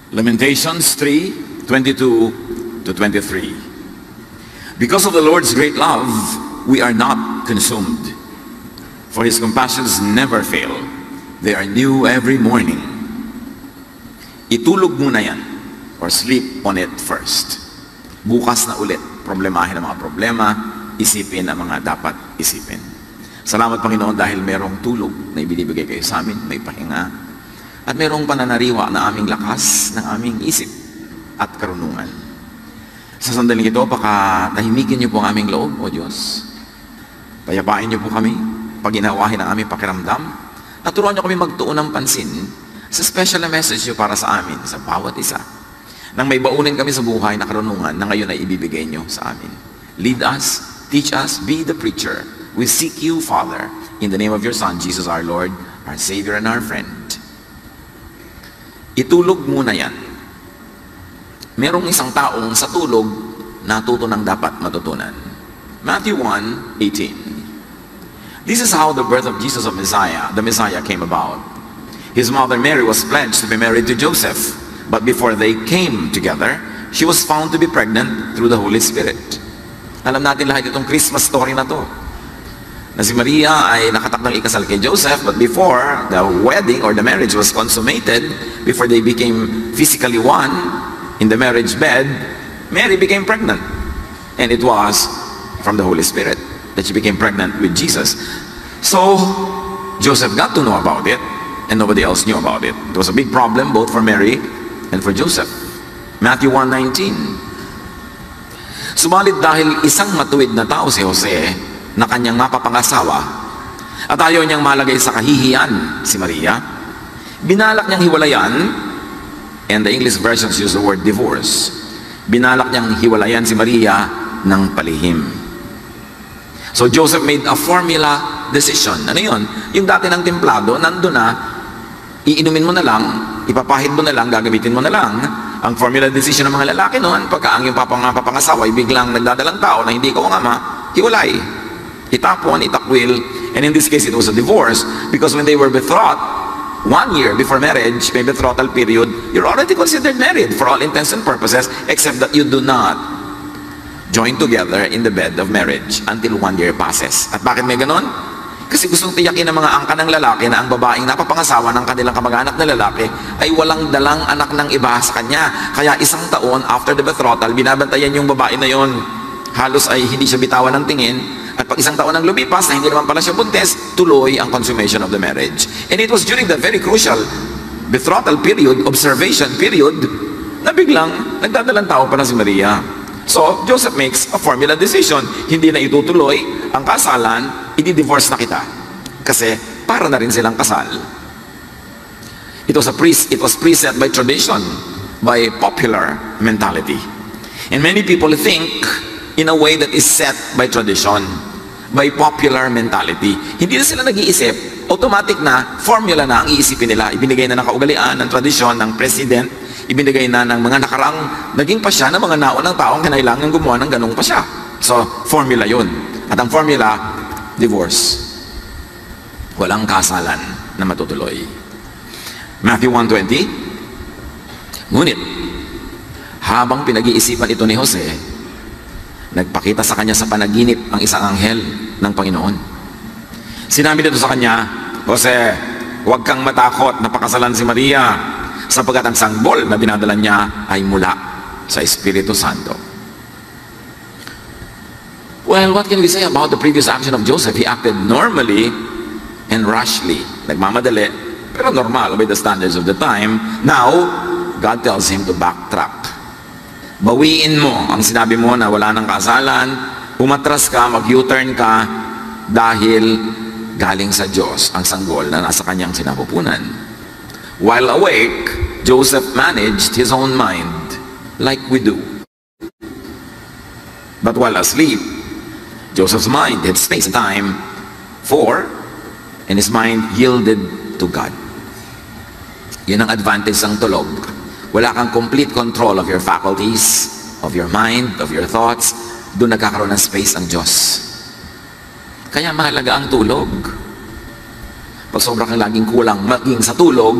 Lamentations 3:22-23. Because of the Lord's great love, we are not consumed. For His compassions never fail. They are new every morning. Itulog muna yan, or sleep on it first. Bukas na ulit, problemahin ang mga problema, isipin ang mga dapat isipin. Salamat Panginoon dahil merong tulog na ibinibigay kayo sa amin, may pahinga, at merong pananariwa na aming lakas ng aming isip at karunungan. Sa sandaling ito, pakatahimikin niyo po ang aming loob, O Diyos. Payapain niyo po kami, paginawahin ang aming pakiramdam, at turuan niyo kami magtuon ng pansin sa special na message niyo para sa amin, sa bawat isa. Nang may baunin kami sa buhay na karunungan na ngayon ay ibibigay niyo sa amin. Lead us, teach us, be the preacher. We seek you, Father, in the name of your Son, Jesus our Lord, our Savior and our friend. Itulog muna yan. Merong isang taong sa tulog natuto ng dapat matutunan. Matthew 1:18. This is how the birth of Jesus of the Messiah came about. His mother Mary was pledged to be married to Joseph, but before they came together, she was found to be pregnant through the Holy Spirit. Alam natin lahat itong Christmas story na to. Na si Maria ay nakatakdang ikasal kay Joseph, but before the wedding or the marriage was consummated, before they became physically one in the marriage bed, Mary became pregnant. And it was from the Holy Spirit that she became pregnant with Jesus. So, Joseph got to know about it, and nobody else knew about it. It was a big problem both for Mary and for Joseph. Matthew 1:19. Subalit dahil isang matuwid na tao si Jose, na kanyang mapapangasawa, at ayaw niyang malagay sa kahihiyan si Maria, binalak niyang hiwalayan, and the English versions use the word divorce. Binalak niyang hiwalayan si Maria ng palihim. So Joseph made a formula decision. Ano yun? Yung dati ng templado, nandun na, iinumin mo na lang, ipapahid mo na lang, gagamitin mo na lang. Ang formula decision ng mga lalaki noon, pagka ang yung papangasawa ay biglang nagdadalang tao na hindi ko ang ama, hiwalay. Itapon, itakwil, and in this case it was a divorce, because when they were betrothed, 1 year before marriage, may betrothal period, you're already considered married for all intents and purposes, except that you do not join together in the bed of marriage until 1 year passes. At bakit may ganon? Kasi gustong tiyakin ng mga angka ng lalaki na ang babaeng napapangasawa ng kanilang kamag-anak na lalaki ay walang dalang anak ng iba sa kanya. Kaya 1 taon after the betrothal, binabantayan yung babae na yon. Halos ay hindi siya bitawan ng tingin. At pag 1 taon ang lumipas na hindi naman pala siya buntes, tuloy ang consummation of the marriage. And it was during the very crucial betrothal period, observation period, na biglang nagdadalang tao pala si Maria. So, Joseph makes a formula decision. Hindi na itutuloy ang kasalan, i-divorce na kita. Kasi para na rin silang kasal. It was preset by tradition, by popular mentality. And many people think in a way that is set by tradition, by popular mentality. Hindi na sila nag-iisip. Automatic na, formula na ang iisipin nila. Ibinigay na ng kaugalian, ng tradisyon, ng president, ibinigay na ng mga nakarang naging pasya ng mga naunang taong kinailangan gumawa ng ganong pasya. So, formula yun. At ang formula, divorce. Walang kasalan na matutuloy. Matthew 1:20. Ngunit, habang pinag-iisipan ito ni Jose, nagpakita sa kanya sa panaginip ang isang anghel ng Panginoon. Sinabi dito sa kanya, Jose, huwag kang matakot na pakasalan si Maria, sapagkat ang sanggol na dinadala niya ay mula sa Espiritu Santo. Well, what can we say about the previous action of Joseph? He acted normally and rashly. Nagmamadali, pero normal by the standards of the time. Now, God tells him to backtrack. Bawiin mo ang sinabi mo na wala ng kasalan, umatras ka, mag-U-turn ka, dahil galing sa Diyos ang sanggol na nasa kanyang sinapupunan. While awake, Joseph managed his own mind like we do. But while asleep, Joseph's mind had space and time and his mind yielded to God. Yun ang advantage ng tulog. Wala kang complete control of your faculties, of your mind, of your thoughts. Doon nagkakaroon ng space ang Diyos. Kaya mahalaga ang tulog. Pag sobra kang laging kulang maging sa tulog,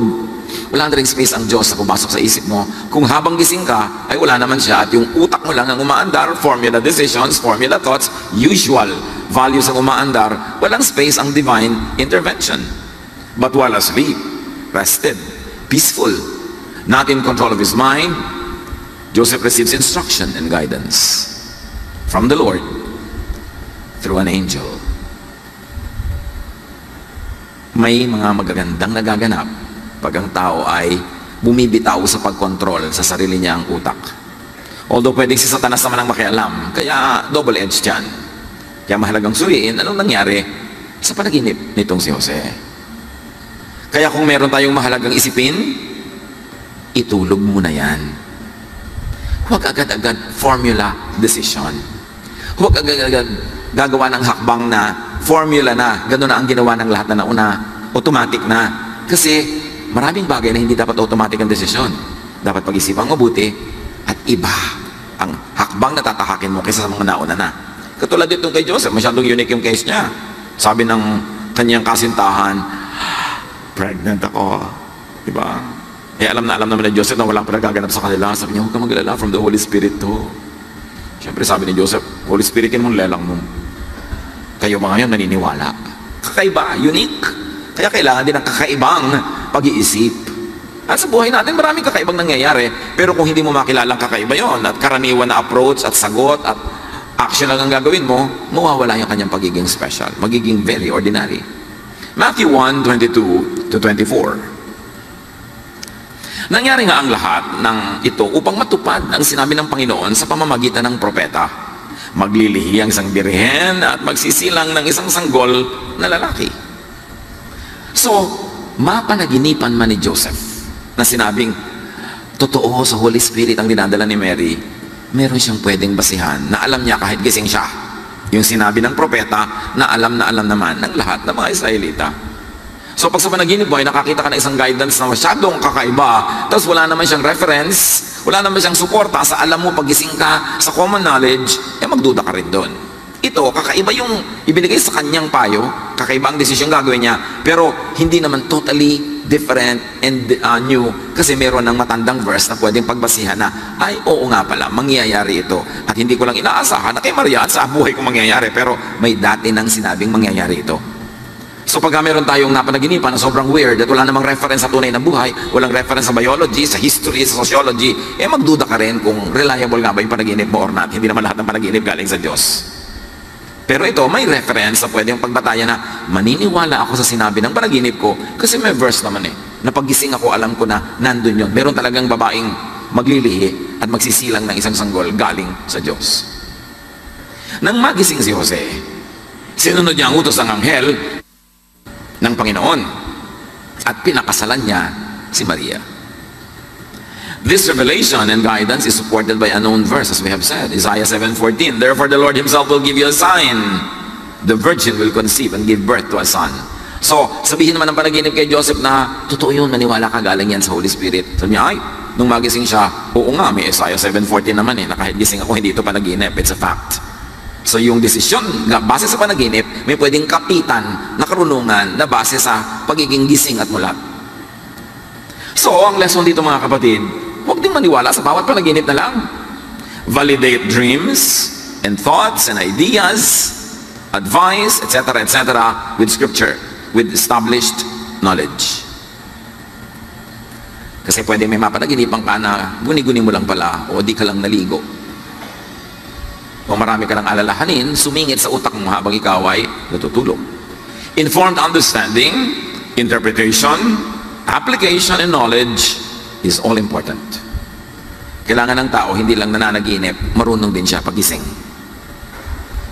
wala na ring space ang Diyos na pumasok sa isip mo. Kung habang gising ka, ay wala naman siya at yung utak mo lang ang umaandar, formula decisions, formula thoughts, usual values ang umaandar, walang space ang divine intervention. But while asleep, rested, peaceful, not in control of his mind, Joseph receives instruction and guidance from the Lord through an angel. May mga magagandang nagaganap pag ang tao ay bumibitaw sa pagkontrol sa sarili niya ang utak. Although pwedeng si Satanas naman ang makialam, kaya double-edged yan. Kaya mahalagang suriin anong nangyari sa panaginip nitong si Jose. Kaya kung meron tayong mahalagang isipin, itulog muna yan. Huwag agad-agad formula decision. Huwag agad-agad gagawa ng hakbang na formula na, gano'n na ang ginawa ng lahat na nauna, automatic na. Kasi maraming bagay na hindi dapat automatic ang desisyon. Dapat pag-isipang mabuti at iba ang hakbang na tatahakin mo kaysa sa mga nauna na. Katulad dito kay Joseph, masyadong unique yung case niya. Sabi ng kanyang kasintahan, pregnant ako. Diba? Alam naman ni Joseph na walang pinagaganap sa kanila. Sabi niya, huwag ka magalala, from the Holy Spirit to. Siyempre sabi ni Joseph, Holy Spirit yan mong lelang mo. Kayo mga yun naniniwala. Kakaiba, unique. Kaya kailangan din ng kakaibang pag-iisip. At sa buhay natin, maraming kakaibang nangyayari. Pero kung hindi mo makilalang kakaiba yon at karaniwan na approach at sagot at action lang ang gagawin mo, mawawala yung kanyang pagiging special. Magiging very ordinary. Matthew 1:22 to 24. Nangyari nga ang lahat ng ito upang matupad ang sinabi ng Panginoon sa pamamagitan ng propeta. Maglilihi ang isang birhen at magsisilang ng isang sanggol na lalaki. So, mapanaginipan man ni Joseph na sinabing, totoo sa Holy Spirit ang dinadala ni Mary, meron siyang pwedeng basihan na alam niya kahit gising siya. Yung sinabi ng propeta na alam naman ng lahat ng mga Israelita. So pag sa panaginip mo ay nakakita ka ng isang guidance na masyadong kakaiba, tapos wala naman siyang reference, wala naman siyang suporta sa alam mo pagising ka, sa common knowledge, magduda ka rin doon. Ito, kakaiba yung ibinigay sa kanyang payo, kakaiba ang desisyon gagawin niya, pero hindi naman totally different and new, kasi meron ng matandang verse na pwedeng pagbasihan na, ay oo nga pala, mangyayari ito. At hindi ko lang inaasahan na kay Maria at sa buhay ko mangyayari, pero may dati nang sinabing mangyayari ito. So pagka meron tayong napanaginipan na sobrang weird at wala namang reference sa tunay na buhay, walang reference sa biology, sa history, sa sociology, magduda ka rin kung reliable nga ba yung panaginip mo or not. Hindi naman lahat ng panaginip galing sa Diyos. Pero ito, may reference na pwedeng pagbatayan na maniniwala ako sa sinabi ng panaginip ko kasi may verse naman na paggising ako alam ko na nandun yun. Meron talagang babaeng maglilihi at magsisilang ng isang sanggol galing sa Diyos. Nang magising si Jose, sinunod niya ang utos ng anghel ng Panginoon at pinakasalan niya si Maria. This revelation and guidance is supported by a known verse, as we have said, Isaiah 7:14. Therefore the Lord himself will give you a sign. The virgin will conceive and give birth to a son. So, sabihin naman ng panaginip kay Joseph na, totoo yun, maniwala ka, galing yan sa Holy Spirit. Sabi niya, ay, nung magising siya, oo nga, may Isaiah 7:14 naman na kahit gising ako, hindi ito panaginip, it's a fact. So yung desisyon na base sa panaginip, may pwedeng kapitan na karunungan na base sa pagiging gising at mulat. So ang lesson dito mga kapatid, huwag din maniwala sa bawat panaginip na lang. Validate dreams and thoughts and ideas, advice, etc., with scripture, with established knowledge. Kasi pwede may mapanaginipan ka na guni-guni mo lang pala o di ka lang naligo. O marami ka ng alalahanin, sumingit sa utak mo habang ikaw ay natutulog. Informed understanding, interpretation, application, and knowledge is all important. Kailangan ng tao, hindi lang nananaginip, marunong din siya pagising.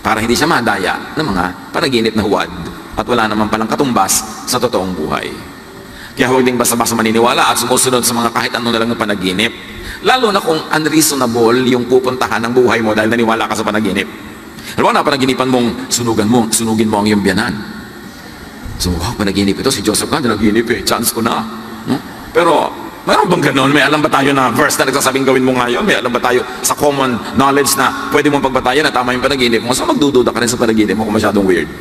Para hindi siya madaya ng mga panaginip na huwad at wala naman palang katumbas sa totoong buhay. Kaya huwag ding basta-basta maniniwala at sumusunod sa mga kahit anong nalang ng panaginip. Lalo na kung unreasonable yung pupuntahan ng buhay mo dahil naniwala ka sa panaginip. Alam mo na, panaginipan mong sunugin mo ang iyong biyanan. So, wow, panaginip ito, si Joseph ka, nanaginip chance ko na. Pero, mayroon bang ganon? May alam ba tayo na verse na nagsasabing gawin mo ngayon? May alam ba tayo sa common knowledge na pwede mong pagbatayan na tama yung panaginip mo? So, magdududa ka rin sa panaginip mo kung masyadong weird.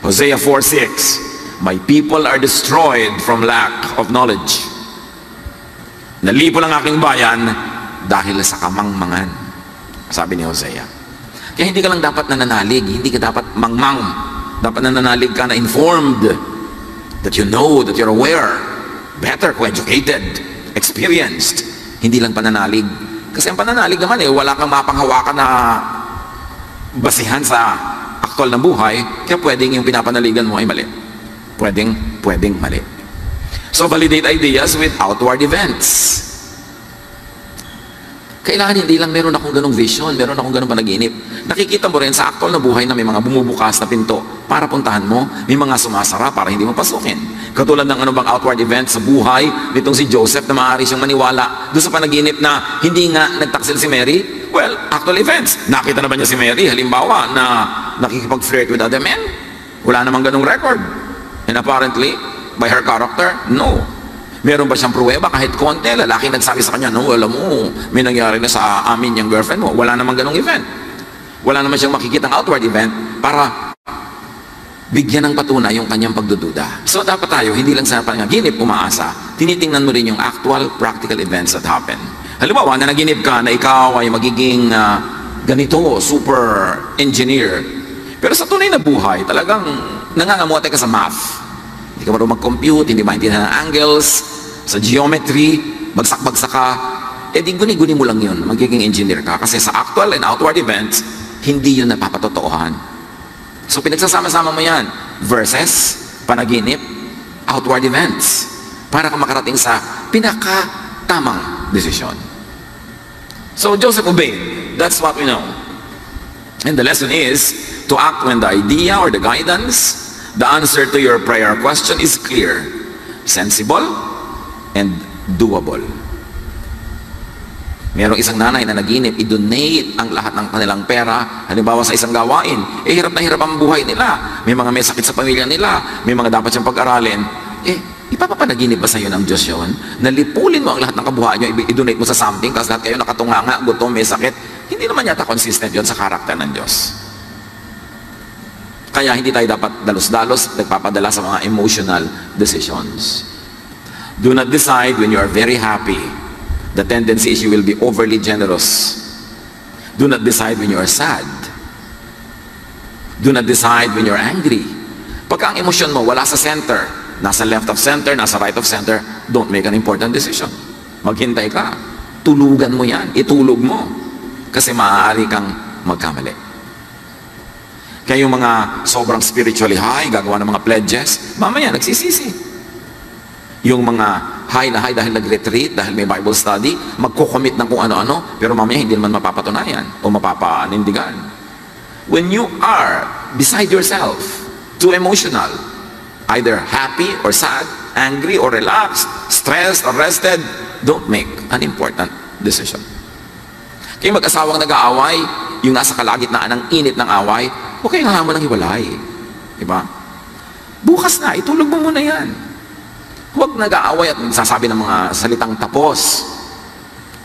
Hosea 4:6, my people are destroyed from lack of knowledge. Nalipo lang aking bayan dahil sa kamangmangan. Sabi ni Hosea. Kaya hindi ka lang dapat nananalig, hindi ka dapat mangmang. Dapat nananalig ka na informed, that you know, that you're aware, better, educated, experienced. Hindi lang pananalig. Kasi ang pananalig naman wala kang mapanghawakan na basihan sa aktual na buhay, kaya pwedeng yung pinapanaligan mo ay mali. Pwedeng mali. So validate ideas with outward events. Kailangan hindi lang meron akong ganong vision, meron akong ganong panaginip. Nakikita mo rin sa aktual na buhay na may mga bumubukas na pinto para puntahan mo, may mga sumasara para hindi mo pasukin. Katulad ng ano bang outward event sa buhay nitong si Joseph na maaari siyang maniwala doon sa panaginip na hindi nga nagtaksil si Mary. Well, actual events. Nakita na ba niya si Mary? Halimbawa na nakikipag-flirt with other men? Wala namang ganong record. And apparently, by her character, no. Meron ba siyang pruweba kahit konti? Lalaki nagsabi sa kanya, no, alam mo, may nangyari na sa amin yung girlfriend mo. Wala namang ganong event. Wala naman siyang makikitang outward event para bigyan ng patunay yung kanyang pagdududa. So dapat tayo, hindi lang sa panaginip umaasa, tinitingnan mo rin yung actual practical events that happen. Halimbawa, na naginip ka na ikaw ay magiging ganito, super engineer. Pero sa tunay na buhay, talagang nangangamote ka sa math. Hindi ka marunong mag-compute, hindi maintindihan ng angles, sa geometry, bagsak-bagsak ka, di guni-guni mo lang yun, magiging engineer ka. Kasi sa actual and outward events, hindi yun napapatotoohan. So pinagsasama-sama mo yan, versus panaginip, outward events, para ka makarating sa pinaka-tamang desisyon. So Joseph obeyed. That's what we know. And the lesson is to act when the idea or the guidance, the answer to your prayer question is clear, sensible, and doable. Merong isang nanay na naginip, i-donate ang lahat ng kanilang pera, halimbawa sa isang gawain. Hirap na hirap ang buhay nila. May mga may sakit sa pamilya nila, may mga dapat siyang pag-aralin. Ipapapanaginip ba sa iyo ng Diyos yun? Nalipulin mo ang lahat ng kabuhayan nyo, i-donate mo sa something, kasi lahat kayo nakatunganga, gutom, may sakit. Hindi naman yata consistent yun sa karakter ng Diyos. Kaya hindi tayo dapat dalos-dalos nagpapadala sa mga emotional decisions. Do not decide when you are very happy. The tendency is you will be overly generous. Do not decide when you are sad. Do not decide when you're angry. Pagka ang emosyon mo wala sa center, nasa left of center, nasa right of center, don't make an important decision. Maghintay ka. Tulugan mo yan. Itulog mo. Kasi maaari kang magkamali. Kaya yung mga sobrang spiritually high, gagawa ng mga pledges, mamaya nagsisisi. Yung mga high na high dahil nag-retreat, dahil may Bible study, magko-commit ng kung ano-ano, pero mamaya hindi naman mapapatunayan o mapapanindigan. When you are beside yourself, too emotional, either happy or sad, angry or relaxed, stressed or rested, don't make an important decision. Kaya mag-asawang nag-aaway, yung nasa kalagitnaan ng init ng away, huwag kayong hamon ng hiwalay. Diba? Bukas na, itulog mo muna yan. Huwag nag-aaway at sasabi ng mga salitang tapos.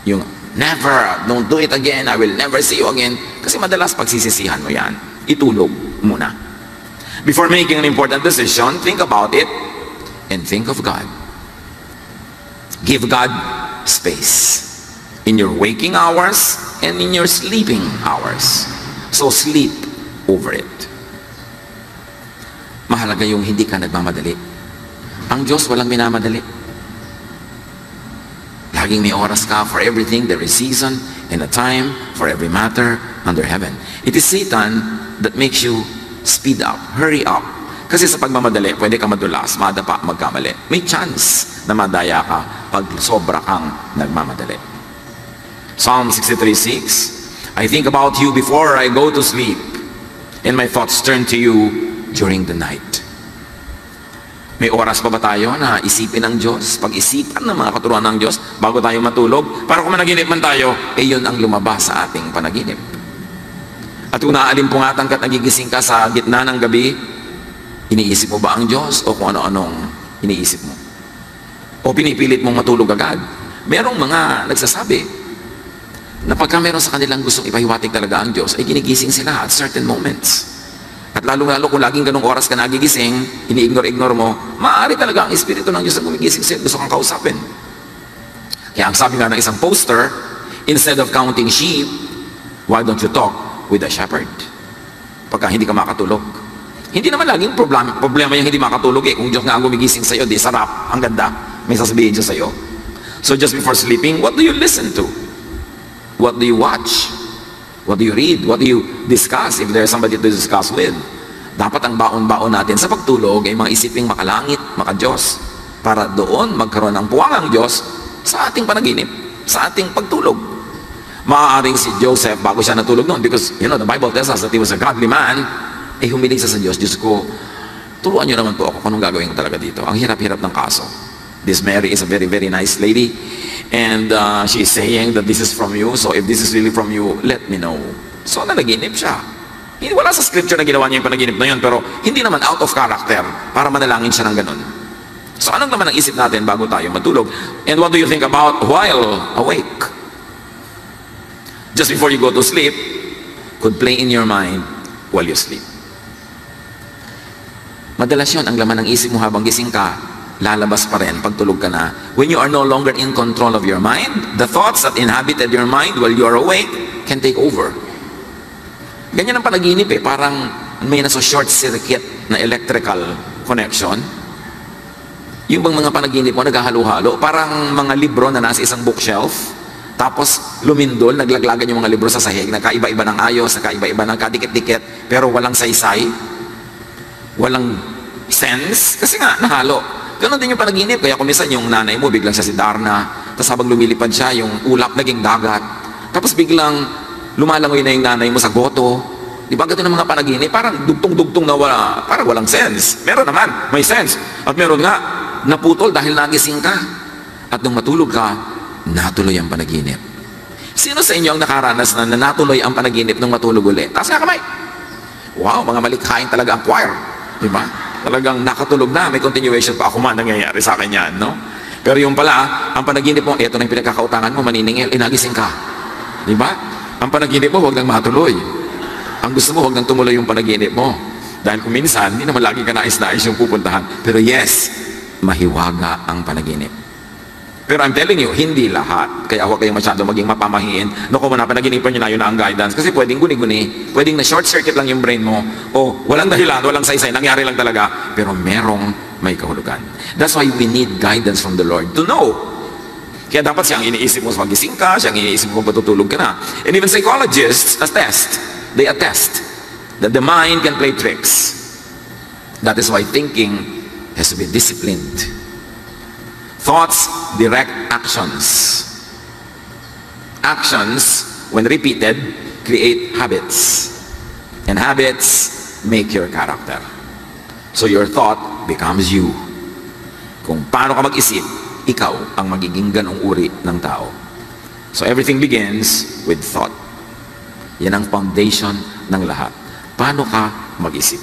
Yung, never, don't do it again, I will never see you again. Kasi madalas pagsisisihan mo yan. Itulog muna. Before making an important decision, think about it and think of God. Give God space in your waking hours and in your sleeping hours. So sleep over it. Mahalaga yung hindi ka nagmamadali. Ang Diyos walang minamadali. Laging may oras ka for everything. There is season and a time for every matter under heaven. It is Satan that makes you speed up, hurry up. Kasi sa pagmamadali, pwede ka madulas, madapa, magkamali. May chance na madaya ka pag sobra kang nagmamadali. Psalm 63:6, I think about you before I go to sleep, and my thoughts turn to you during the night. May oras pa ba tayo na isipin ng Diyos, pag-isipan ng mga katuruan ng Diyos bago tayo matulog? Para kung managinip man tayo, yun ang lumabas sa ating panaginip. At kung naalimpungatan ka at nagigising ka sa gitna ng gabi, iniisip mo ba ang Diyos o kung ano-anong iniisip mo? O pinipilit mong matulog agad? Merong mga nagsasabi na pagka meron sa kanilang gustong ipahiwatig talaga ang Diyos, ay ginigising sila at certain moments. At lalo-lalo kung laging ganong oras ka nagigising, ini-ignore-ignore mo, maaari talaga ang Espiritu ng Diyos na gumigising sa'yo, gusto kang kausapin. Kaya ang sabi nga ng isang poster, instead of counting sheep, why don't you talk with the shepherd? Pagka hindi ka makatulog. Hindi naman laging problema yung hindi makatulog eh. Kung Diyos nga ang gumigising sa'yo, di sarap, ang ganda. May sasabihin Diyos sa'yo. So just before sleeping, what do you listen to? What do you watch? What do you read? What do you discuss if there's somebody to discuss with? Dapat ang baon-baon natin sa pagtulog ay mga isiping makalangit, maka-Diyos. Para doon magkaroon ng puwangang Diyos sa ating panaginip, sa ating pagtulog. Maaaring si Joseph, bago siya natulog noon, because, the Bible tells us that he was a godly man, ay humiling sa Diyos, Diyos ko, turuan niyo naman po ako kung anong gagawin ko talaga dito. Ang hirap-hirap ng kaso. This Mary is a very, very nice lady, and she's saying that this is from you, so if this is really from you, let me know. So, nanaginip siya. Wala sa scripture na ginawa niya yung panaginip na yun, pero hindi naman out of character para manalangin siya ng ganun. So anong naman ang isip natin bago tayo matulog? And what do you think about while awake? Just before you go to sleep, could play in your mind while you sleep. Madalas yun, ang laman ng isip mo habang gising ka, lalabas pa rin pag tulog ka na. When you are no longer in control of your mind, the thoughts that inhabited your mind while you are awake can take over. Ganyan ang panaginip eh, parang may nasa short circuit na electrical connection. Yung bang mga panaginip mo naghahalo-halo, parang mga libro na nasa isang bookshelf, tapos lumindol, naglaglagan yung mga libro sa sahig, nakaiba-iba ng ayos, nakaiba-iba ng kadikit-dikit, pero walang saysay, walang sense, kasi nga nahalo. Ganon din yung panaginip, kaya kung minsan yung nanay mo, biglang siya si Darna, tapos habang lumilipad siya, yung ulap naging dagat, tapos biglang lumalangoy na yung nanay mo sa goto. Di ba ganito ng mga panaginip? Parang dugtong-dugtong na wala, parang walang sense. Meron naman, may sense. At meron nga, naputol dahil nagising ka. At nung matulog ka, natuloy ang panaginip. Sino sa inyo ang nakaranas na natuloy ang panaginip nung matulog ulit? Taas nga kamay. Wow, mga malikhain talaga ang choir. Di ba? Talagang nakatulog na, may continuation pa. Ako man nangyayari sa akin yan, no? Pero yung pala, ang panaginip mo, eto na yung pinagkakautangan mo, maniningil, nagising ka. Di ba? Ang panaginip mo, huwag nang matuloy. Ang gusto mo, huwag nang tumuloy yung panaginip mo. Dahil kung minsan, hindi naman lagi ka nais-nais yung pupuntahan. Pero yes, mahiwaga ang panaginip. Pero I'm telling you, hindi lahat. Kaya huwag kayong masyado maging mapamahiin. Naku mo na, panaginipan nyo na yun na ang guidance. Kasi pwedeng guni-guni, pwedeng na short circuit lang yung brain mo, o walang dahilan, walang saysay, nangyari lang talaga, pero merong may kahulugan. That's why we need guidance from the Lord to know. Kaya dapat siyang iniisip mo sa magising ka, siyang iniisip mo kung patutulog ka na. And even psychologists they attest that the mind can play tricks. That is why thinking has to be disciplined. Thoughts direct actions. Actions, when repeated, create habits. And habits make your character. So your thought becomes you. Kung paano ka mag-isip, ikaw ang magiging ganong uri ng tao. So everything begins with thought. Yan ang foundation ng lahat. Paano ka mag-isip?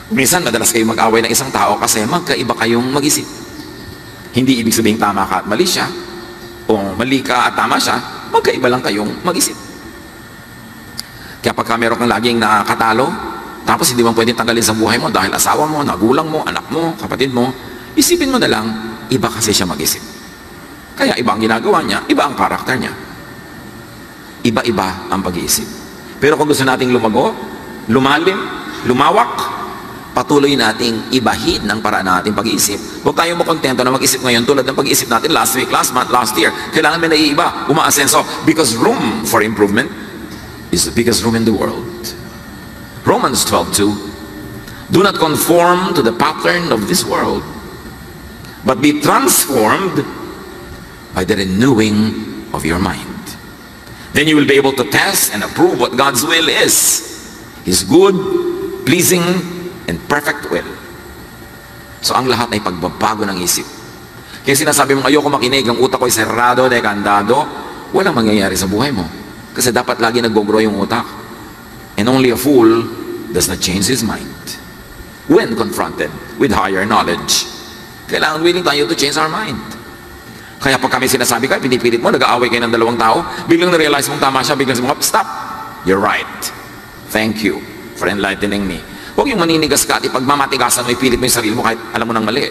Minsan, madalas kayong mag-away ng isang tao kasi magkaiba kayong mag-isip. Hindi ibig sabihin tama ka at mali siya, o mali ka at tama siya, magkaiba lang kayong mag-isip. Kaya pagka meron kang laging nakatalo, tapos hindi mo pwedeng tanggalin sa buhay mo dahil asawa mo, nagulang mo, anak mo, kapatid mo, isipin mo na lang, iba kasi siya mag-isip. Kaya iba ang ginagawa niya, iba ang karakter niya. Iba-iba ang pag-iisip. Pero kung gusto nating lumago, lumalim, lumawak, patuloy nating ibahin ng paraan nating pag-iisip. Huwag tayong makontento na mag-isip ngayon tulad ng pag-iisip natin last week, last month, last year. Kailangan may naiiba, umaasenso, because room for improvement is the biggest room in the world. Romans 12:2, do not conform to the pattern of this world, but be transformed by the renewing of your mind. Then you will be able to test and approve what God's will is. His good, pleasing, and perfect will. So ang lahat ay pagbabago ng isip. Kaya sinasabi mo, ayoko makinig, ang utak ko ay serrado, dekandado, walang mangyayari sa buhay mo. Kasi dapat lagi nag-grow yung utak. And only a fool does not change his mind when confronted with higher knowledge. Kailangan willing tayo to change our mind. Kaya pag kami sinasabi ka, pinipilit mo, nag-aaway kayo ng dalawang tao, biglang na-realize mong tama siya, biglang sabi mo, stop! You're right. Thank you for enlightening me. Huwag yung maninigas ka at ipagmamatigasan mo, ipilit mo yung sarili mo kahit alam mo nang mali.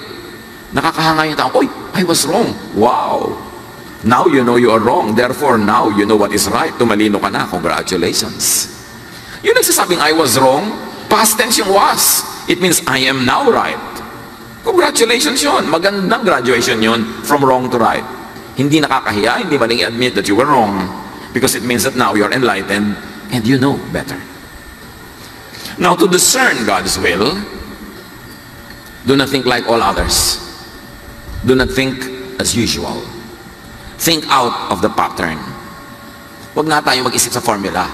Nakakahanga yung tao, oy, I was wrong. Wow! Now you know you are wrong. Therefore, now you know what is right. Tumalino ka na. Congratulations. Yung nagsasabing I was wrong, past tense yung was. It means I am now right. Congratulations yun. Magandang graduation yun from wrong to right. Hindi nakakahiya, hindi maling admit that you were wrong, because it means that now you are enlightened and you know better. Now, to discern God's will, do not think like all others. Do not think as usual. Think out of the pattern. Huwag na tayo mag-isip sa formula.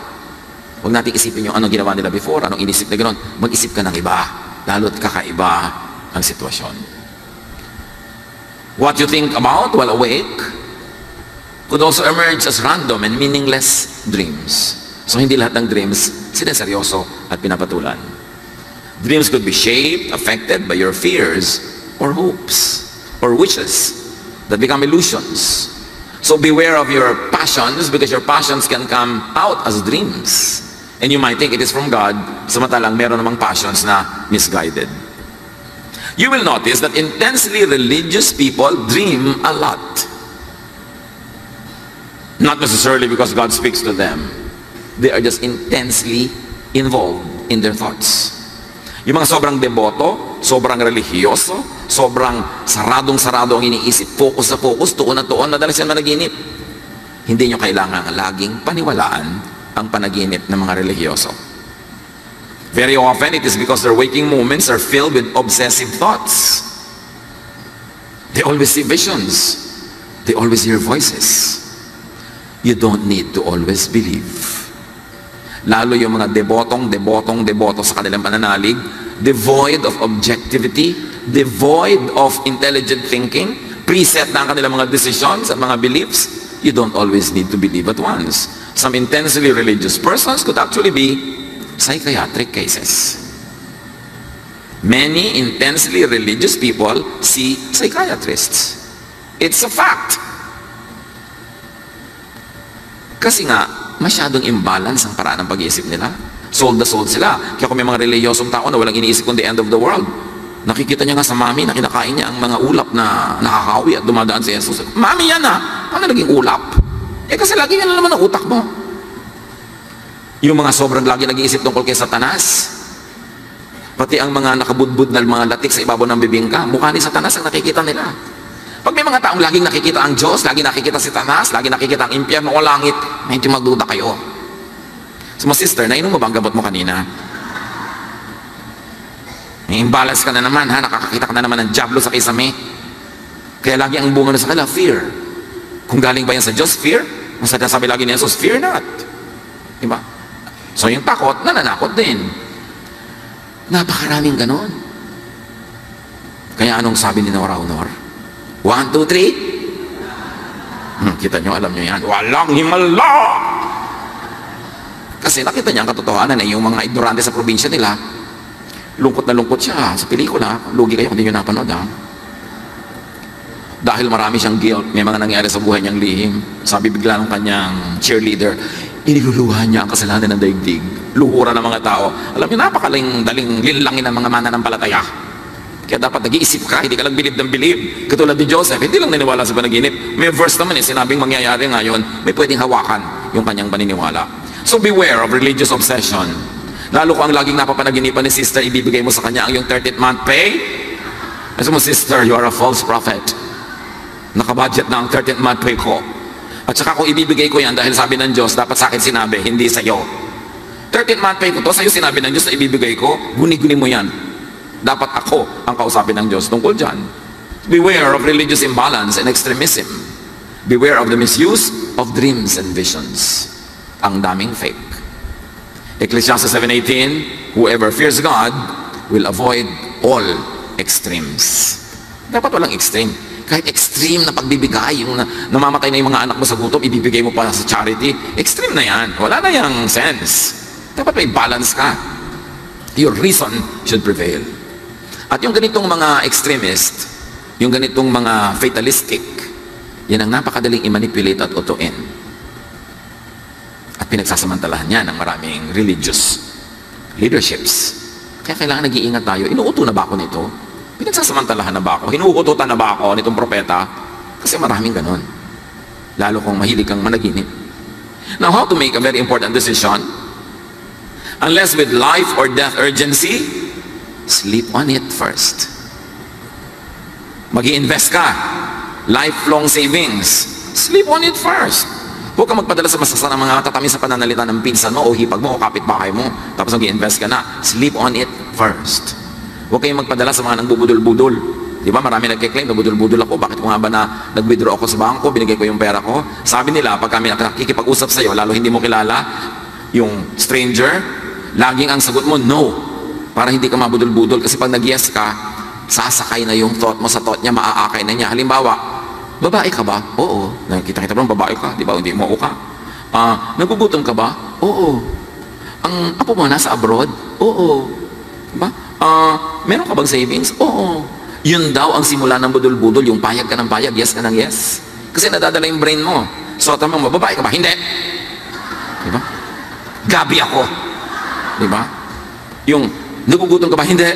Huwag natin isipin yung anong ginawa nila before, anong inisip na gano'n. Mag-isip ka ng iba, lalo't kakaiba ang sitwasyon. What you think about while awake could also emerge as random and meaningless dreams. So hindi lahat ng dreams sineseryoso at pinapatulan. Dreams could be shaped, affected by your fears or hopes or wishes that become illusions. So beware of your passions, because your passions can come out as dreams. And you might think it is from God, samantalang meron namang passions na misguided. You will notice that intensely religious people dream a lot. Not necessarily because God speaks to them. They are just intensely involved in their thoughts. Yung mga sobrang deboto, sobrang religyoso, sobrang saradong-sarado ang iniisip, focus sa focus, tuon na tuon, madalas yan managinip. Hindi nyo kailangan laging paniwalaan ang panaginip ng mga religyoso. Very often, it is because their waking moments are filled with obsessive thoughts. They always see visions. They always hear voices. You don't need to always believe. Lalo yung mga deboto sa kanilang pananalig, devoid of objectivity, devoid of intelligent thinking, preset na ang kanilang mga decisions at mga beliefs. You don't always need to believe at once. Some intensely religious persons could actually be psychiatric cases. Many intensely religious people see psychiatrists. It's a fact. Kasi nga, masyadong imbalance ang paraan ng pag-iisip nila. Sold na sold sila. Kaya kung may mga reliyosong tao na walang iniisip kundi end of the world, nakikita niya nga sa mami na kinakain niya ang mga ulap na nakakawi at dumadaan sa Jesus. Mami yan ah! Ano naging ulap? Kasi lagi yan na naman ang utak mo. Yung mga sobrang lagi nag-iisip tungkol kay Satanas, pati ang mga nakabudbud na mga latik sa ibabaw ng bibingka, mukha ni Satanas ang nakikita nila. Pag may mga taong laging nakikita ang Diyos, laging nakikita si Satanas, laging nakikita ang impyerno o langit, medyo magduda kayo. So mga sister, nainom mo ba ang gamot mo kanina? May imbalance ka na naman, ha? Nakakakita ka na naman ng diablo sa kisame. Kaya lagi ang bunga na sa kanila, fear. Kung galing ba yan sa Diyos, fear? Ang sabi lagi ni Jesus, fear not. Diba? So yung takot, nananakot din. Napakaraming ganon. Kaya anong sabi ni Nora Honor? 1, 2, 3. Kita nyo, alam nyo yan. Walang himala! Kasi nakita niya ang katotohanan na yung mga ignorante sa probinsya nila, lungkot na lungkot siya sa pelikula. Lugi kayo kung hindi nyo napanood, ha? Dahil marami siyang guilt, may mga nangyari sa buhay niyang lihim. Sabi bigla ng kanyang cheerleader, iniluluha niya ang kasalanan ng daigdig. Luhura ng mga tao. Alam niyo, napakaling linlangin ng mga mananampalataya. Kaya dapat nag-iisip ka, hindi ka lang bilib ng bilib. Katulad ni Joseph, hindi lang naniwala sa panaginip. May verse naman sinabing mangyayari ngayon, may pwedeng hawakan yung kanyang paniniwala. So beware of religious obsession. Lalo kung ang laging napapanaginipan ni sister, ibibigay mo sa kanya ang yung 13th month pay. Kasi mo, sister, you are a false prophet. Nakabudget na ang 13th month pay ko. At saka kung ibibigay ko yan, dahil sabi ng Diyos, dapat sa akin sinabi, hindi sa'yo. 13th month pay ko to, sa'yo sinabi ng Diyos na ibibigay ko, guni-guni mo yan. Dapat ako ang kausapin ng Diyos tungkol dyan. Beware of religious imbalance and extremism. Beware of the misuse of dreams and visions. Ang daming fake. Ecclesiastes 7:18, whoever fears God will avoid all extremes. Dapat walang extreme. Kahit extreme na pagbibigay, yung namamatay na yung mga anak mo sa gutom, ibibigay mo pa sa charity, extreme na yan. Wala na yung sense. Dapat may balance ka. Your reason should prevail. At yung ganitong mga extremist, yung ganitong mga fatalistic, yan ang napakadaling i-manipulate at utuin. At pinagsasamantalahan niya ng maraming religious leaderships. Kaya kailangan nag-iingat tayo. Inuuto na ba ako nito? Pinagsasamantalahan na ba ako? Hinuutotan na ba ako nitong propeta? Kasi maraming ganon. lalo kung mahilig kang managinip. Now, how to make a very important decision? Unless with life or death urgency, sleep on it first. Mag-i-invest ka, lifelong savings, sleep on it first. Huwag kang magpadala sa masasanang mga tatamis sa pananalita ng pinsan mo o hipag mo o kapitbahay mo, tapos mag-i-invest ka na. Sleep on it first. Huwag kayong magpadala sa mga nangbubudol-budol. Di ba? Marami nagkiklaim, nabudol-budol ako. Bakit ko nga ba na nag-withdraw ako sa bangko, binigay ko yung pera ko? Sabi nila, pag kami nakikipag-usap sa'yo, lalo hindi mo kilala, yung stranger, laging ang sagot mo, no. Para hindi ka mabudol-budol. Kasi pag nag-yes ka, sasakay na yung thought mo sa thought niya, maaakay na niya. Halimbawa, babae ka ba? Oo. Nakikita-kita mo, babae ka. Di ba? Hindi mo ka. Nagugutom ka ba? Oo. Ang apo mo nasa abroad? Oo. Diba? Meron ka bang savings? Oo. Yun daw ang simula ng budol-budol, yung payag ka ng payag, yes ka ng yes. Kasi nadadala yung brain mo. So, tama mo, babae ka ba? Hindi. Diba? Gabi ako. Diba? Yung, nagugutom ka ba? Hindi.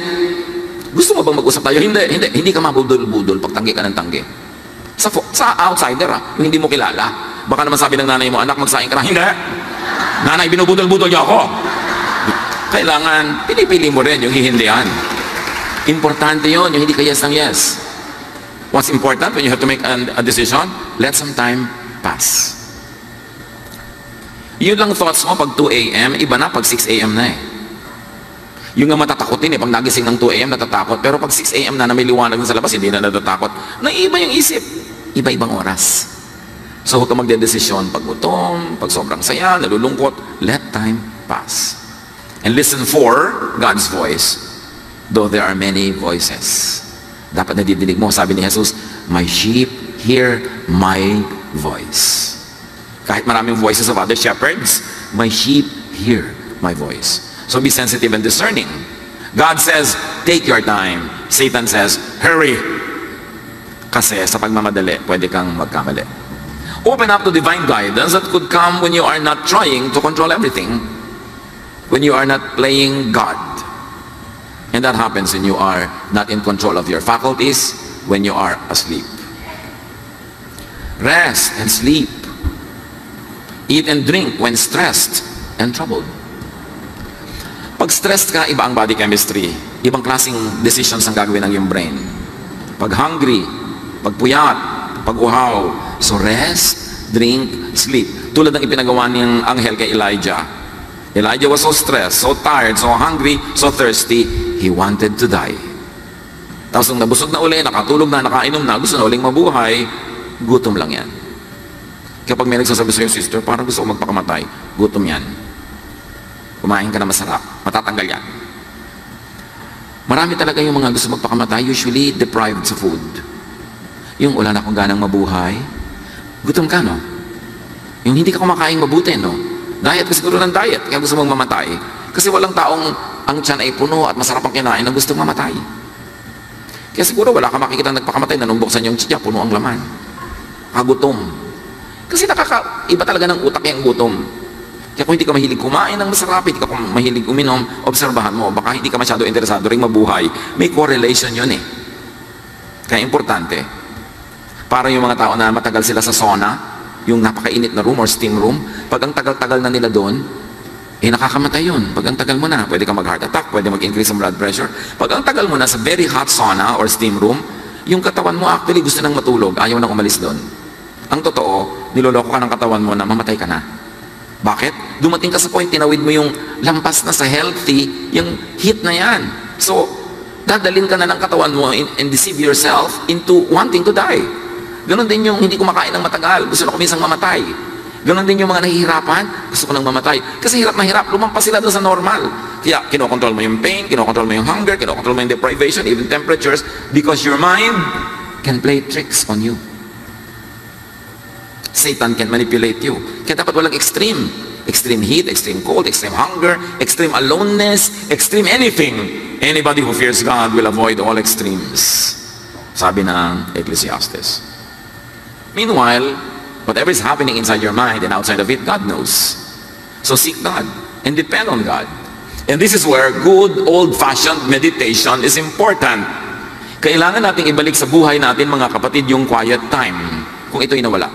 Gusto mo bang mag-usap tayo? Hindi. Hindi ka mabudol-budol pag tanggi ka ng tanggi. Sa outsider, yung hindi mo kilala. Baka naman sabi ng nanay mo, anak, magsaing ka na. Hindi. Nanay, binubudol-budol niyo ako. Kailangan, pinipili mo rin yung hihindihan. Importante yun, yung hindi ka yes ng yes. What's important when you have to make a decision? Let some time pass. Yun lang thoughts mo pag 2 a.m., iba na pag 6 a.m. na eh. Yung nga matatakotin eh, pag nagising ng 2 a.m. natatakot, pero pag 6 a.m. na may liwanag sa labas, hindi na natatakot. Naiiba yung isip. Iba-ibang oras. So huwag ka magdedesisyon pag gutom, pag sobrang saya, nalulungkot, let time pass. And listen for God's voice. Though there are many voices. Dapat nadidinig mo, sabi ni Jesus, my sheep hear my voice. Kahit maraming voices of other shepherds, my sheep hear my voice. So be sensitive and discerning. God says, take your time. Satan says, hurry. Kasi sa pagmamadali, pwede kang magkamali. Open up to divine guidance that could come when you are not trying to control everything. When you are not playing God. And that happens when you are not in control of your faculties, when you are asleep. Rest and sleep. Eat and drink when stressed and troubled. Pag stressed ka, iba ang body chemistry. Ibang klaseng decisions ang gagawin ng iyong brain. Pag hungry, pag puyat, pag uhaw. So rest, drink, sleep. Tulad ng ipinagawa niyang anghel kay Elijah. Elijah was so stressed, so tired, so hungry, so thirsty, he wanted to die. Tapos nung nabusog na uli, nakatulog na, nakainom na, gusto na uling mabuhay, gutom lang yan. Kapag may nagsasabi sa'yo, sister, parang gusto ko magpakamatay, gutom yan. Kumain ka na masarap, matatanggal yan. Marami talaga yung mga gusto magpakamatay, usually deprived sa food. Yung wala na akong ganang mabuhay, gutom ka, no? Yung hindi ka kumakain mabuti, no? Diet ka siguro ng diet, kaya gusto mong mamatay. Kasi walang taong ang tiyan ay puno at masarap ang kinain na gustong mamatay. Kaya siguro wala ka makikita nagpakamatay na nung buksan yung tiyan, puno ang laman. Kagutom. Kasi iba talaga ng utak yung gutom. Kaya kung hindi ka mahilig kumain ng masarap, hindi ka mahilig uminom, obserbahan mo, baka hindi ka masyado interesado rin mabuhay. May correlation yun eh. Kaya importante, para yung mga tao na matagal sila sa sauna, yung napakainit na room or steam room, pag ang tagal-tagal na nila doon, nakakamatay yun. Pag ang tagal mo na, pwede kang mag-heart attack, pwede mag-increase ang blood pressure. Pag ang tagal mo na sa very hot sauna or steam room, yung katawan mo actually gusto nang matulog, ayaw nang umalis doon. Ang totoo, niloloko ka ng katawan mo na mamatay ka na. Bakit? Dumating ka sa point, tinawid mo yung lampas na sa healthy, yung heat na yan. So, dadalin ka na ng katawan mo and deceive yourself into wanting to die. Ganon din yung hindi kumakain ng matagal, gusto na kumisang mamatay. Ganon din yung mga nahihirapan, gusto ko nang mamatay. Kasi hirap na hirap, lumampas sila doon sa normal. Kaya kinokontrol mo yung pain, kinokontrol mo yung hunger, kinokontrol mo yung deprivation, even temperatures, because your mind can play tricks on you. Satan can manipulate you. Kaya dapat walang extreme. Extreme heat, extreme cold, extreme hunger, extreme aloneness, extreme anything. Anybody who fears God will avoid all extremes. Sabi ng Ecclesiastes. Meanwhile, whatever is happening inside your mind and outside of it, God knows. So seek God and depend on God. And this is where good old-fashioned meditation is important. Kailangan nating ibalik sa buhay natin, mga kapatid, yung quiet time, kung ito'y nawala.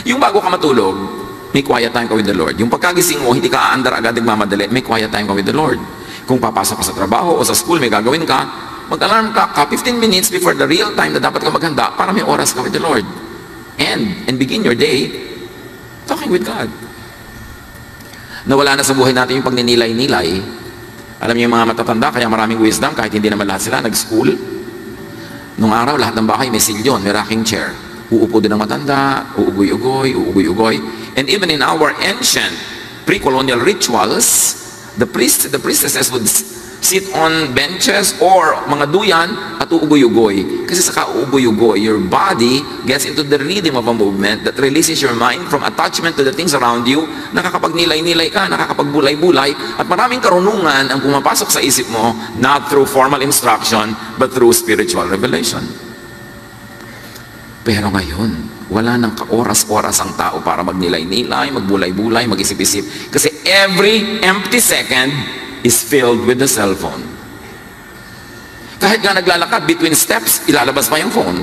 Yung bago ka matulog, may quiet time ka with the Lord. Yung pagkagising mo, hindi ka aandar agad nagmamadali, may quiet time ka with the Lord. Kung papasok ka sa trabaho o sa school, may gagawin ka, mag-alarm ka 15 minutes before the real time na dapat ka maghanda para may oras ka with the Lord. And begin your day talking with God. Nawala na sa buhay natin yung pagninilay-nilay. Alam niyo yung mga matatanda, kaya maraming wisdom, kahit hindi naman lahat sila nag-school. Nung araw, lahat ng bahay may silyon, may rocking chair. Uupo din ang matanda, uugoy-ugoy, uugoy-ugoy. And even in our ancient pre-colonial rituals, the priestesses would sit on benches or mga duyan at uugoy-ugoy. Kasi sa kauugoy-ugoy, your body gets into the rhythm of a movement that releases your mind from attachment to the things around you. Nakakapagnilay-nilay ka, nakakapagbulay-bulay, at maraming karunungan ang pumapasok sa isip mo, not through formal instruction, but through spiritual revelation. Pero ngayon, wala nang kaoras-oras ang tao para magnilay-nilay, magbulay-bulay, mag-isip-isip. Kasi every empty second is filled with the cellphone. Kahit nga naglalakad between steps, ilalabas pa yung phone.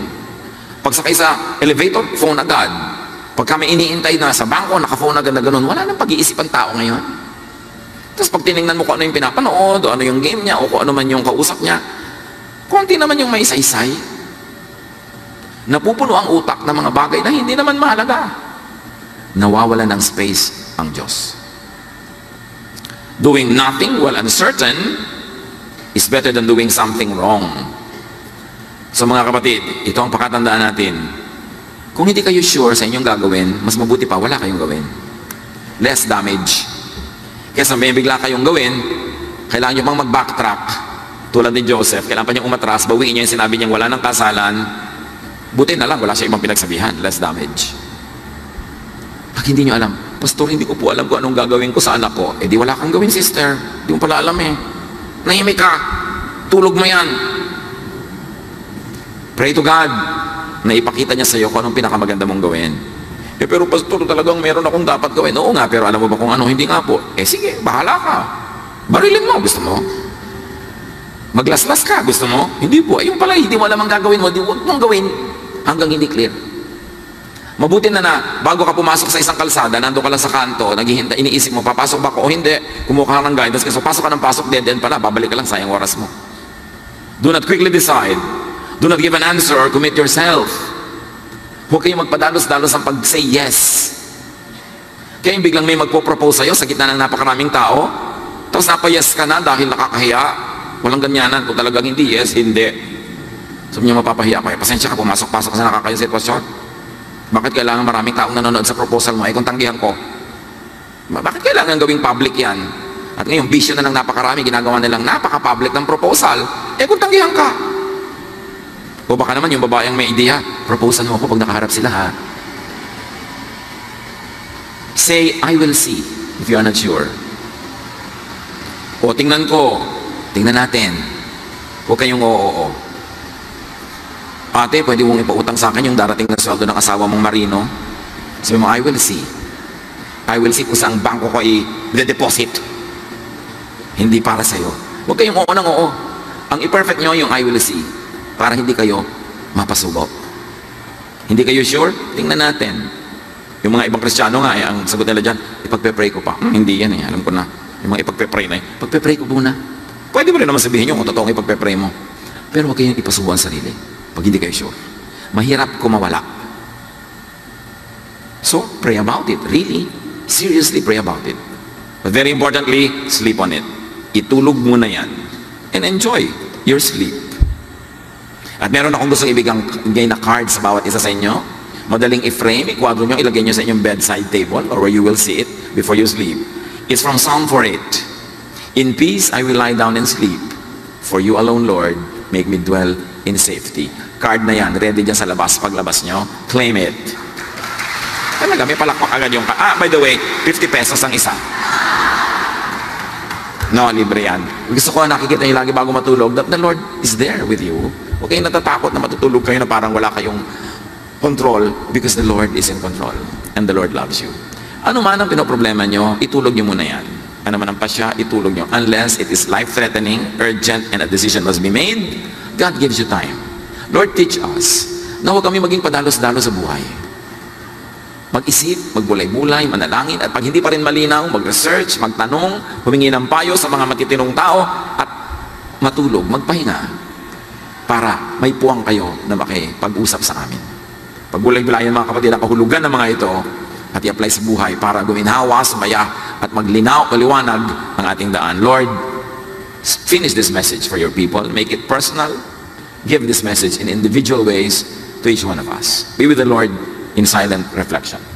Pagsakay sa elevator, phone agad. Pag kami iniintay na sa bangko, naka-phone agad na ganun, wala nang pag-iisip ang tao ngayon. Tapos pag tinignan mo kung ano yung pinapanood, o ano yung game niya, o kung ano man yung kausap niya, konti naman yung may saysay. Napupuno ang utak ng mga bagay na hindi naman mahalaga. Nawawala ng space ang Diyos. Doing nothing while uncertain is better than doing something wrong. So mga kapatid, ito ang pakatandaan natin. Kung hindi kayo sure sa inyong gagawin, mas mabuti pa wala kayong gawin. Less damage. Kesa may bigla kayong gawin, kailangan nyo pang mag-backtrack. Tulad ni Joseph, kailangan pa niyang umatras, bawiin niya yung sinabi niyang wala ng kasalan. Buti na lang, wala siya ibang pinagsabihan. Less damage. Pag hindi nyo alam, Pastor, hindi ko po alam kung anong gagawin ko sa anak ko. Eh di wala kang gawin, sister. Di mo pala alam eh. Nahimik ka. Tulog mo yan. Pray to God na ipakita niya sa iyo kung anong pinakamaganda mong gawin. Eh pero Pastor, talagang meron akong dapat gawin. Oo nga, pero alam mo ba kung ano? Hindi nga po. Eh sige, bahala ka. Barilin mo, gusto mo? Maglaslas ka, gusto mo? Hindi po. Eh yung pala, hindi mo alam ang gagawin mo. Huwag mong gawin hanggang hindi clear. Mabuti na bago ka pumasok sa isang kalsada, nando ka lang sa kanto, naghihintay, iniisip mo, papasok ba ko o hindi, kumuha ka ng guidance, kasi pasok ka ng pasok, dead end pala, babalik ka lang, sayang oras mo. Do not quickly decide. Do not give an answer or commit yourself. Huwag kayong magpadalos-dalos ang pag-say yes. Kaya yung biglang may magpo-propose sa'yo sa gitna ng napakaraming tao, tapos napa-yes ka na dahil nakakahiya, walang ganyanan, kung talagang hindi, yes, hindi. Sabi niyo, mapapahiya ko, pasensya ka, pumasok-pasok sa nakakayang sitwasyon. Bakit kailangan maraming taong nanonood sa proposal mo? Eh kung tanggihan ko. Bakit kailangan gawing public yan? At ngayon, bisyo na ng napakarami, ginagawa nilang napaka-public ng proposal. Eh kung tanggihan ka. O baka naman yung babaeng may ideya, proposal mo ako pag nakaharap sila ha. Say, I will see, if you are not sure. O tingnan ko, tingnan natin. Huwag kayong oo. Ate, pwede mong ipautang sa akin yung darating na sweldo ng asawa mong marino. Sabi mo, I will see. I will see kung saan bangko ko i-deposit. Hindi para sa'yo. Huwag kayong oo ng oo. Ang i-perfect nyo yung I will see. Para hindi kayo mapasubo. Hindi kayo sure? Tingnan natin. Yung mga ibang Kristiyano nga, ang sagot nila dyan, ipagpe-pray ko pa. Hindi yan eh, alam ko na. Yung mga ipagpe-pray na eh. Pagpe-pray ko muna. Pwede mo rin naman sabihin nyo kung totoong ipagpe-pray mo. Pero huwag kayong ipasubo ang sarili. Pag hindi kayo sure. Mahirap kung mawala. So, pray about it. Really, seriously pray about it. But very importantly, sleep on it. Itulog muna yan. And enjoy your sleep. At meron akong gustong ibigay na card sa bawat isa sa inyo. Madaling i-frame, ikwadro nyo, ilagay nyo sa inyong bedside table or where you will see it before you sleep. It's from Psalm 48. In peace I will lie down and sleep. For you alone, Lord, make me dwell in safety. Card na yan, ready dyan sa labas. Paglabas nyo, claim it. Talaga, may palakpak agad yung by the way, 50 pesos ang isa. No, libre yan. Gusto ko nakikita nyo lagi bago matulog that the Lord is there with you. Huwag kayong natatakot na matutulog kayo na parang wala kayong control because the Lord is in control and the Lord loves you. Ano man ang pinoproblema nyo, itulog nyo muna yan. Ano man ang pasya, itulog nyo. Unless it is life-threatening, urgent, and a decision must be made, God gives you time. Lord, teach us na huwag kami maging padalos-dalos sa buhay. mag-isip, magbulay-bulay, manalangin, at pag hindi pa rin malinaw, mag-research, magtanong, humingi ng payo sa mga matitinong tao, at matulog, magpahinga, para may puwang kayo na makipag-usap sa amin. Pagbulay-bulayan mga kapatid, ang kahulugan ng mga ito, at i-apply sa buhay para guminhawa, sumaya, at maglinaw, maliwanag ang ating daan. Lord, finish this message for your people, make it personal, give this message in individual ways to each one of us. Be with the Lord in silent reflection.